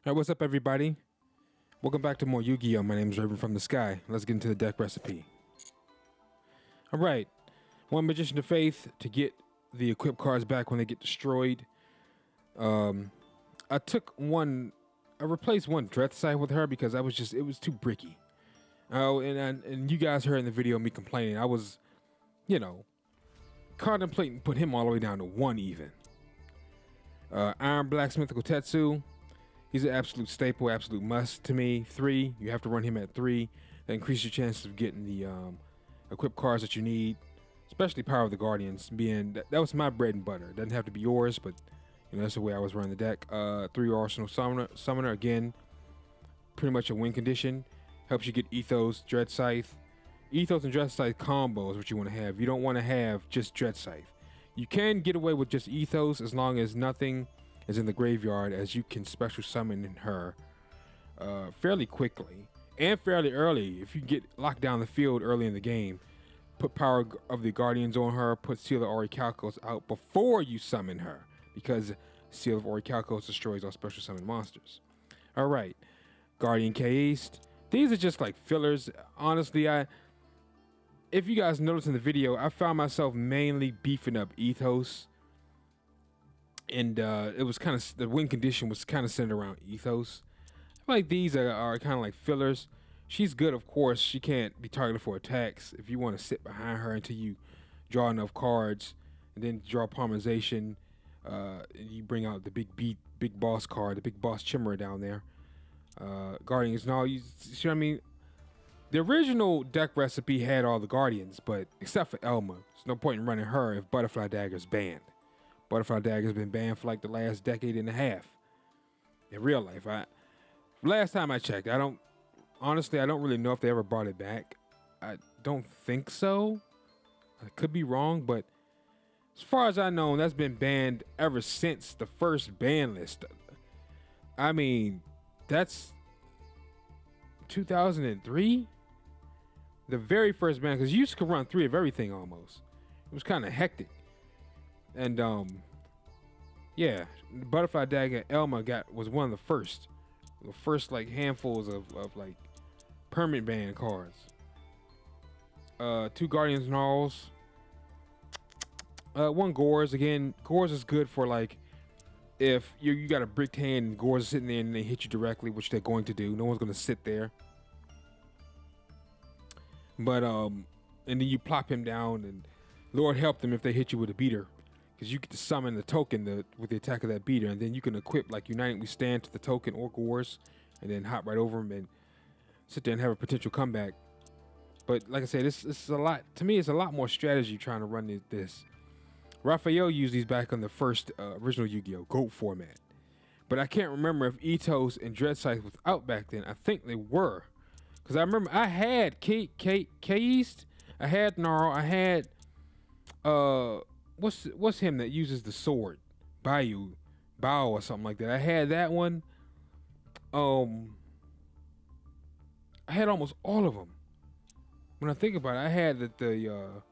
Alright, what's up everybody? Welcome back to more Yu-Gi-Oh! My name is Raven from the Sky. Let's get into the deck recipe. Alright, one Magician of Faith to get the equipped cards back when they get destroyed. I replaced one Dread Sight with her because it was too bricky. Oh, and you guys heard in the video me complaining. I was, contemplating put him all the way down to 1 even. Iron Blacksmith Kotetsu. He's an absolute staple, absolute must to me. 3, you have to run him at 3. That increases your chances of getting the equipped cards that you need, especially Power of the Guardians. That was my bread and butter. Doesn't have to be yours, but that's the way I was running the deck. 3 Arsenal Summoner again, pretty much a win condition. Helps you get Ethos, Dread Scythe. Ethos and Dread Scythe combo is what you want to have. You don't want to have just Dread Scythe. You can get away with just Ethos as long as nothing is in the graveyard, as you can special summon her fairly quickly and fairly early. If you get locked down the field early in the game, put Power of the Guardians on her, put Seal of Orichalcos out before you summon her, because Seal of Orichalcos destroys all special summon monsters. Alright, Guardian K-East. These are just like fillers. Honestly, if you guys noticed in the video, I found myself mainly beefing up Ethos. And it was kind of, the win condition was kind of centered around Ethos. I feel like these are kind of like fillers. She's good, of course. She can't be targeted for attacks. If you want to sit behind her until you draw enough cards, and then draw Polymerization, you bring out the big boss card, the big boss Chimera down there. Guardians and all. You see what I mean? The original deck recipe had all the Guardians, but except for Elma, there's no point in running her if Butterfly Dagger's banned. Butterfly Dagger's been banned for like the last decade and a half. In real life, last time I checked, I don't really know if they ever brought it back. I don't think so. I could be wrong, but as far as I know, that's been banned ever since the first ban list. I mean, that's 2003? The very first ban, because you used to run 3 of everything almost. It was kind of hectic. And yeah, Butterfly Dagger Elma was one of the first like handfuls of like permanent ban cards. 2 Guardians Gnarls. 1 Gores. Again, Gores is good for like if you got a bricked hand and Gores are sitting there and they hit you directly, which they're going to do. No one's gonna sit there. But and then you plop him down, and Lord help them if they hit you with a beater, because you get to summon the token with the attack of that beater, and then you can equip like United We Stand to the token or Gores, and then hop right over them and sit there and have a potential comeback. But like I said, this is a lot. To me, it's a lot more strategy trying to run this. Raphael used these back on the first original Yu-Gi-Oh! GOAT format. But I can't remember if Ethos and Dread Scythe was out back then. I think they were. Because I remember I had K-East, I had Gnarl, I had what's him that uses the sword? Bao or something like that. I had that one. I had almost all of them. When I think about it, I had the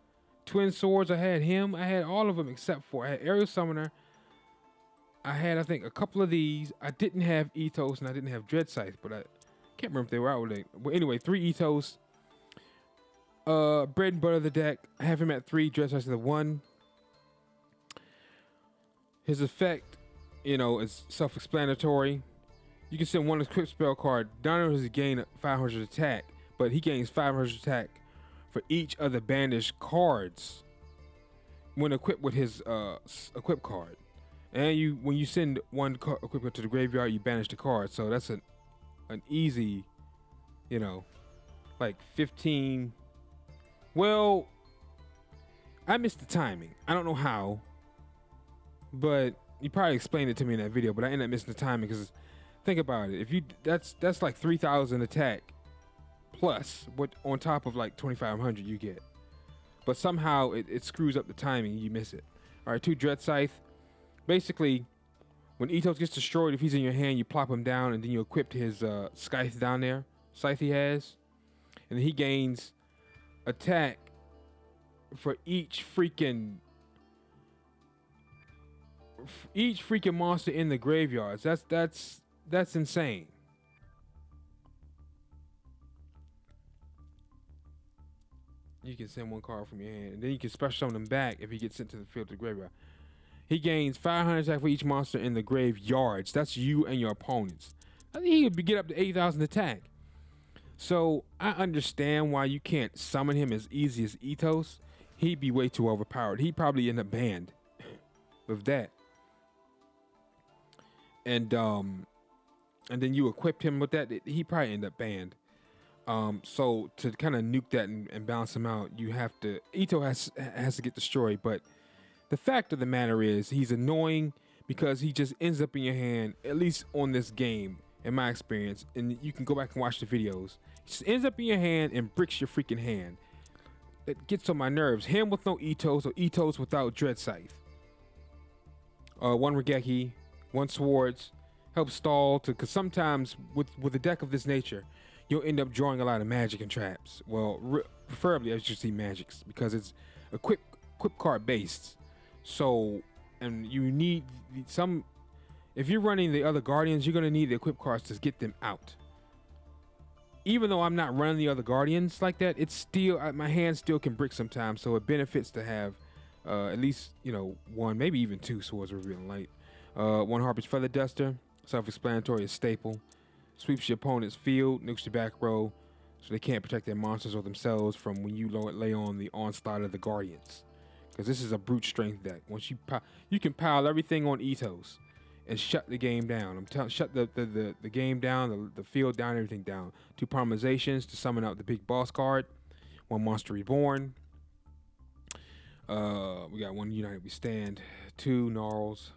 twin swords. I had him. I had all of them except for I had Aerial Summoner. I had, I think, a couple of these. I didn't have Ethos and I didn't have Dread Scythe, but I can't remember if they were out with it. Well, anyway, 3 Ethos. Bread and butter of the deck. I have him at 3. Dread Scythe at 1. His effect, is self-explanatory. You can send 1 equipped spell card. Not only does he gain 500 attack, but he gains 500 attack for each of the banished cards when equipped with his equipped card. And when you send 1 equipment to the graveyard, you banish the card. So that's an easy, like 15. Well, I missed the timing. I don't know how, but you probably explained it to me in that video. But I ended up missing the timing because think about it. If you that's like 3,000 attack plus what on top of like 2,500 you get. But somehow it screws up the timing. You miss it. All right, 2 Dread Scythe. Basically, when Ethos gets destroyed, if he's in your hand, you plop him down, and then you equip his scythe down there. Scythe he has. And then he gains attack for each freaking monster in the graveyards. That's That's insane. You can send one card from your hand, and then you can special summon them back if he gets sent to the field to the graveyard. He gains 500 attack for each monster in the graveyards. That's you and your opponents. I think he could get up to 8,000 attack. So I understand why you can't summon him as easy as Ethos. He'd be way too overpowered. He'd probably end up banned with that. And then you equip him with that, he probably end up banned. So to kind of nuke that and balance him out, you have to Ito has to get destroyed. But the fact of the matter is, he's annoying because he just ends up in your hand. At least on this game, in my experience, and you can go back and watch the videos. He just ends up in your hand and bricks your freaking hand. It gets on my nerves. Him with no Itos or Itos without Dread Scythe. One Regeki, one Swords, help stall to, because sometimes with a deck of this nature, you'll end up drawing a lot of magic and traps. Well, preferably as you see magics, because it's equip card based. So, and you need some. If you're running the other Guardians, you're gonna need the equip cards to get them out. Even though I'm not running the other Guardians like that, it's still my hand still can brick sometimes. So it benefits to have at least one, maybe even two Swords of Revealing Light. One Harpy's Feather Duster, self-explanatory, is staple. Sweeps your opponent's field, nukes your back row, so they can't protect their monsters or themselves from when you lay on the onslaught of the Guardians. Because this is a brute strength deck. Once you can pile everything on Ethos and shut the game down. I'm telling, shut the game down, the field down, everything down. 2 Parmalizations to summon out the big boss card. 1 Monster Reborn. We got 1 United We Stand. 2 Gnarls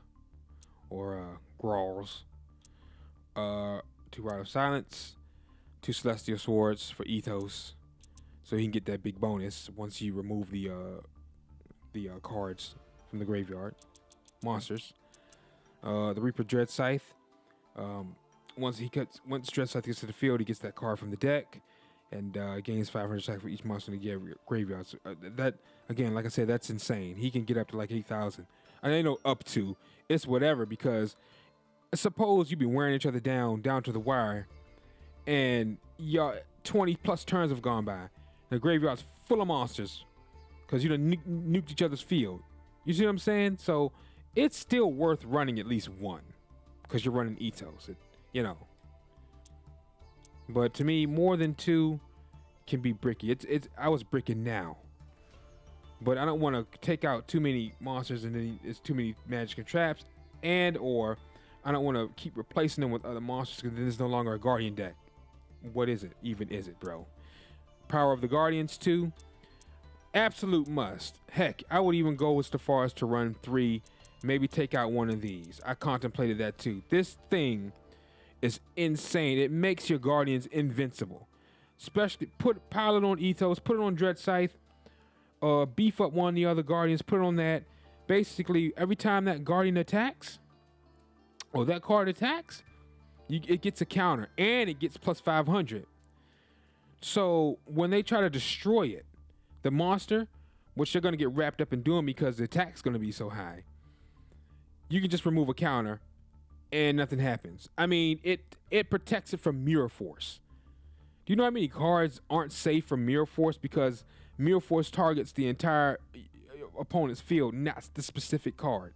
or Growls. 2 Rite of Silence. 2 Celestial Swords for Ethos, so he can get that big bonus once you remove the cards from the graveyard. Monsters. The Reaper Dread Scythe. Once Dread Scythe gets to the field, he gets that card from the deck, and gains 500 attack for each monster in the graveyard. So, that again, like I said, that's insane. He can get up to like 8,000. I know up to. It's whatever, because suppose you've been wearing each other down to the wire, and y'all 20 plus turns have gone by. The graveyard's full of monsters because you done nuked each other's field. You see what I'm saying? So it's still worth running at least one because you're running Ethos. But to me, more than 2 can be bricky. I was bricking now, but I don't want to take out too many monsters and then it's too many magic and traps, or I don't want to keep replacing them with other monsters because then it's no longer a Guardian deck. What is it? Even is it, bro? Power of the Guardians 2. Absolute must. Heck, I would even go as far as to run 3, maybe take out 1 of these. I contemplated that too. This thing is insane. It makes your Guardians invincible. Especially pile it on Ethos, put it on Dread Scythe, beef up 1 of the other Guardians, put it on that. Basically, every time that Guardian attacks, or that card attacks, it gets a counter, and it gets plus 500. So when they try to destroy it, the monster, which they're going to get wrapped up in doing because the attack's going to be so high, you can just remove a counter, and nothing happens. I mean, it protects it from Mirror Force. Do you know how many cards aren't safe from Mirror Force because Mirror Force targets the entire opponent's field, not the specific card?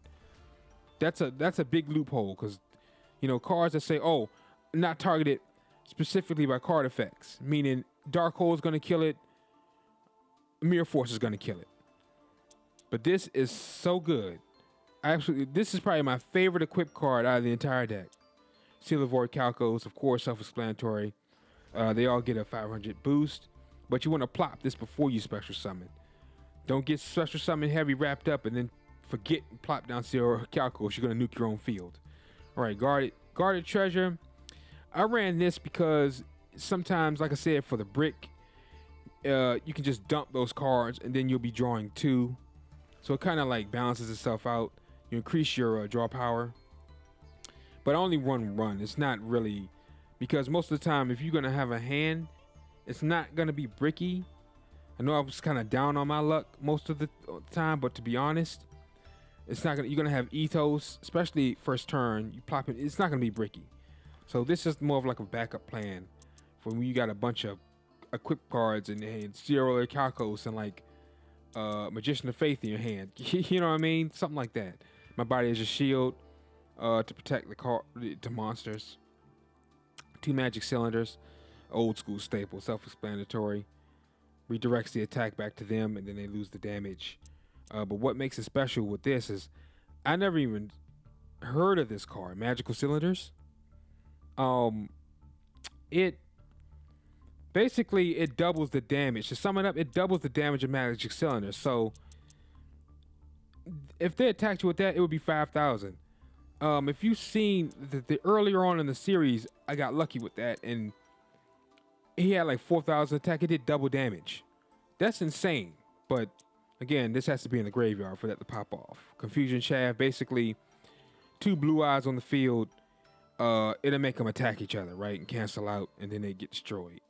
That's a big loophole because, cards that say, oh, not targeted specifically by card effects, meaning Dark Hole is going to kill it, Mirror Force is going to kill it. But this is so good. This is probably my favorite equipped card out of the entire deck. Seal of Orichalcos, of course, self-explanatory. They all get a 500 boost, but you want to plop this before you special summon. Don't get special summon heavy wrapped up and then forget and plop down Seal of Orichalcos. You're going to nuke your own field. All right, guarded treasure. I ran this because sometimes, like I said, for the brick, you can just dump those cards and then you'll be drawing 2. So it kind of like balances itself out. You increase your draw power. But I only run. It's not really, because most of the time, if you're going to have a hand, it's not going to be bricky. I know I was kind of down on my luck most of the time, but to be honest, it's not gonna. You're gonna have Ethos, especially first turn. You plop it. It's not gonna be bricky. So this is more of like a backup plan for when you got a bunch of equip cards in your hand, Zero Orichalcos and like Magician of Faith in your hand. You know what I mean? Something like that. My body is a shield to protect the monsters. 2 magic cylinders, old school staple, self-explanatory. Redirects the attack back to them, and then they lose the damage. But what makes it special with this is I never even heard of this card, Magical Cylinders. It basically it doubles the damage. To sum it up, it doubles the damage of Magic Cylinders. So if they attacked you with that, it would be 5,000. If you've seen the earlier on in the series, I got lucky with that, and he had like 4,000 attack. It did double damage. That's insane. But again, this has to be in the graveyard for that to pop off. Confusion Shaft, basically 2 blue eyes on the field. It'll make them attack each other, right, and cancel out, and then they get destroyed.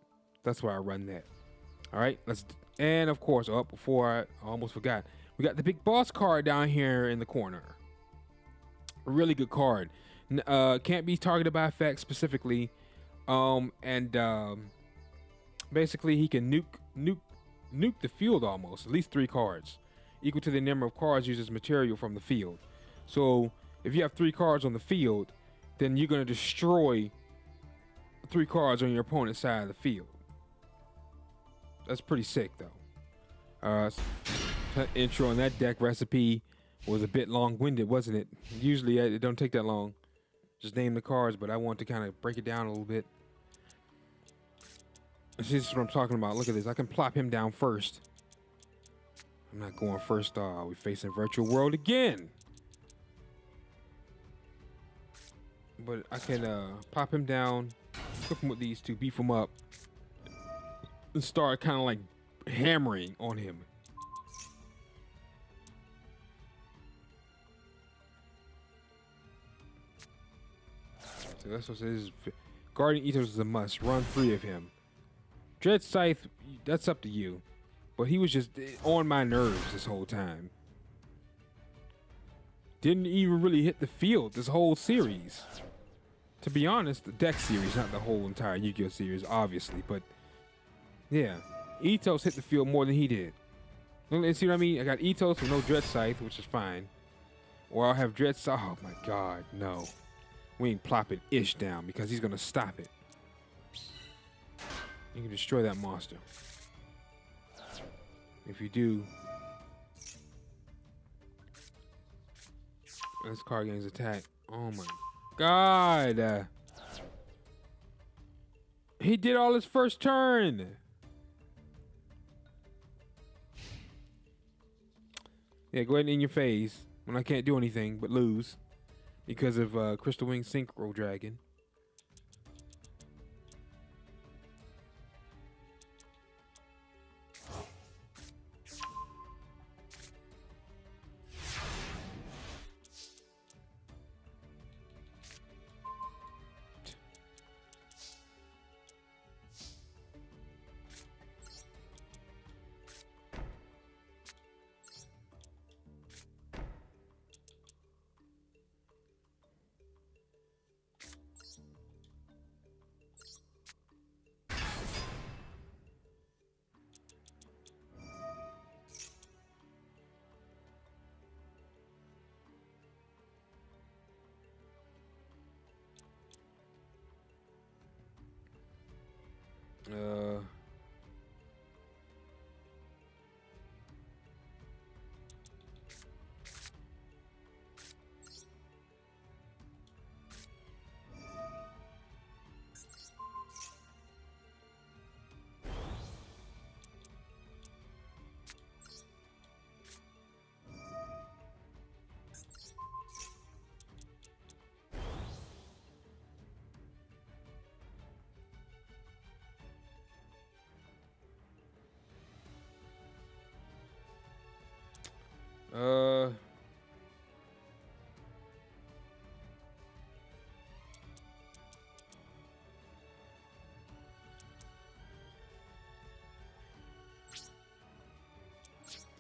That's why I run that. All right, and of course, before I almost forgot, we got the big boss card down here in the corner. A really good card. Can't be targeted by effects specifically, basically he can nuke the field almost. At least 3 cards, equal to the number of cards used as material from the field. So if you have 3 cards on the field, then you're gonna destroy 3 cards on your opponent's side of the field. That's pretty sick, though. Intro on that deck recipe was a bit long-winded, wasn't it? Usually it don't take that long. Just name the cards, but I want to kind of break it down a little bit. This is what I'm talking about. Look at this. I can plop him down first. I'm not going first. We're facing Virtual World again. But I can pop him down, cook him with these 2, beef him up, and start kind of like hammering on him. So that's what it is. Guardian Ethos is a must. Run 3 of him. Dread Scythe, that's up to you. But he was just on my nerves this whole time. Didn't even really hit the field this whole series. To be honest, the deck series, not the whole entire Yu-Gi-Oh series, obviously. But yeah, Ethos hit the field more than he did. See what I mean? I got Ethos with no Dread Scythe, which is fine. Or I'll have Dread Scythe. Oh my God, no. We ain't plopping Ish down because he's gonna stop it. You can destroy that monster. If you do, this card gains attack. Oh my God. He did all his first turn. Yeah, go ahead and in your phase when I can't do anything but lose because of Crystal Wing Synchro Dragon.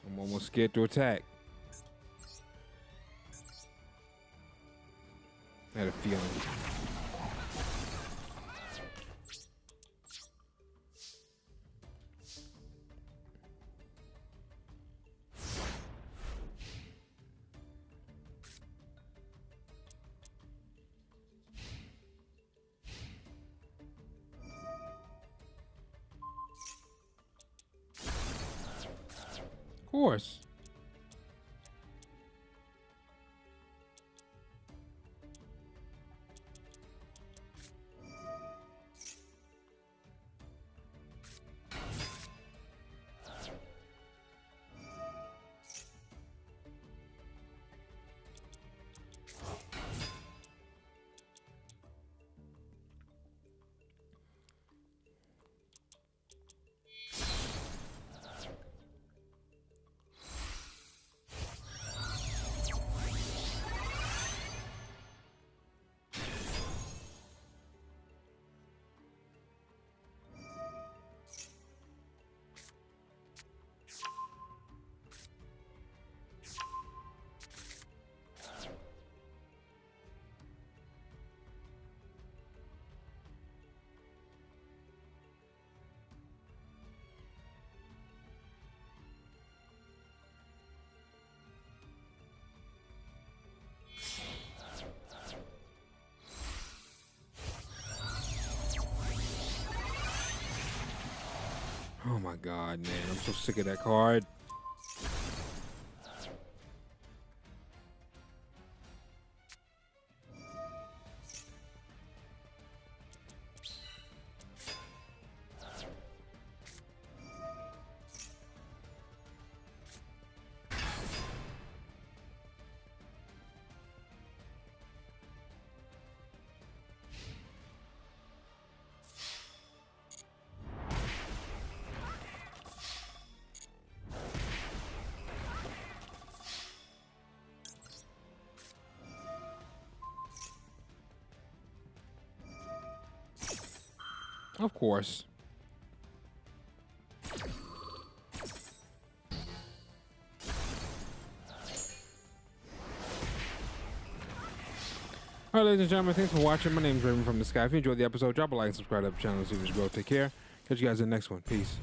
I'm almost scared to attack. I had a feeling. course. Oh my God, man. I'm so sick of that card. Of course. All right, ladies and gentlemen, thanks for watching. My name is Raven from the Sky. If you enjoyed the episode, drop a like and subscribe to the channel to see this grow. Take care. Catch you guys in the next one. Peace.